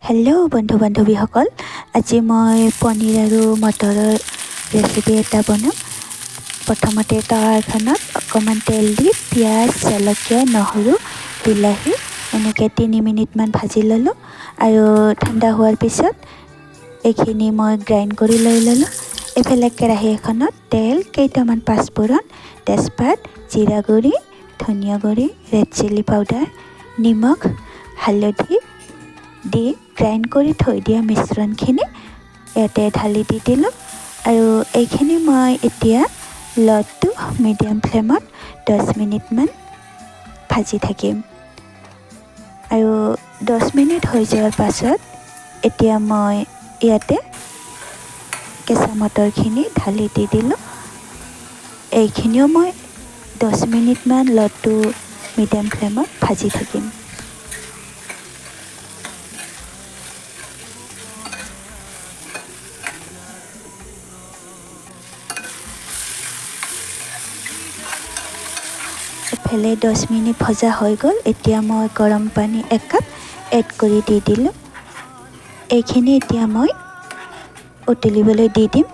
Hello' বন্ধু বান্ধৱীসকল, আজি মই পনীৰ আৰু মটৰৰ ৰেচিপি এটা বনাম। প্ৰথমতে তাৱা এখনত অকণমান তেল দি পিঁয়াজ, জলকীয়া, নহৰু, বিলাহী এনেকৈ 3 মিনিটমান ভাজি ল'লোঁ আৰু ঠাণ্ডা হোৱাৰ পিছত এইখিনি মই গ্ৰাইণ্ড কৰি লৈ ল'লোঁ। এইফালে কেৰাহী এখনত তেল, কেইটামান পাঁচফোৰণ, তেজপাত, জিৰা গুড়ি, ধনিয়া গুড়ি, ৰেড চিলি পাউডাৰ, নিমখ, হালধি দি গ্ৰাইণ্ড কৰি থৈ দিয়া মিশ্ৰণখিনি ইয়াতে ঢালি দি দিলোঁ আৰু এইখিনি মই এতিয়া ল' টু মিডিয়াম ফ্লেমত 10 মিনিটমান ভাজি থাকিম। আৰু 10 মিনিট হৈ যোৱাৰ পাছত এতিয়া মই ইয়াতে কেঁচা মটৰখিনি ঢালি দি দিলোঁ। এইখিনিও মই 10 মিনিটমান ল' টু মিডিয়াম ফ্লেমত ভাজি থাকিম। এফালে 10 মিনিট ভজা হৈ গ'ল। এতিয়া মই গৰম পানী 1 কাপ এড কৰি দি দিলোঁ। এইখিনি এতিয়া মই উতলিবলৈ দি দিম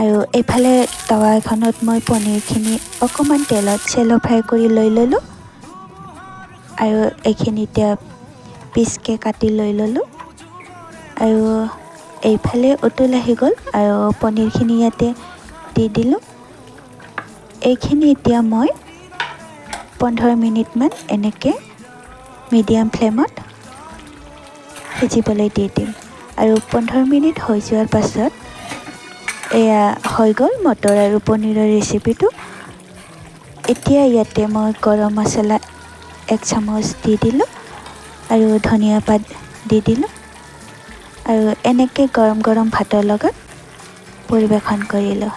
আৰু এইফালে তাৱা এখনত মই পনীৰখিনি অকণমান তেলত চেলো ফ্ৰাই কৰি লৈ ল'লোঁ আৰু এইখিনি এতিয়া পিচকৈ কাটি লৈ ল'লোঁ আৰু এইফালে উতল আহি গ'ল আৰু পনীৰখিনি ইয়াতে দি দিলোঁ। এইখিনি এতিয়া মই 15 মিনিটমান এনেকৈ মিডিয়াম ফ্লেমত সিজিবলৈ দি দিম আৰু 15 মিনিট হৈ যোৱাৰ পাছত এয়া হৈ গ'ল মটৰ আৰু পনীৰৰ ৰেচিপিটো। এতিয়া ইয়াতে মই গৰম মছলা 1 চামুচ দি দিলোঁ আৰু ধনিয়া পাত দি দিলোঁ আৰু এনেকৈ গৰম গৰম ভাতৰ লগত পৰিৱেশন কৰিলোঁ।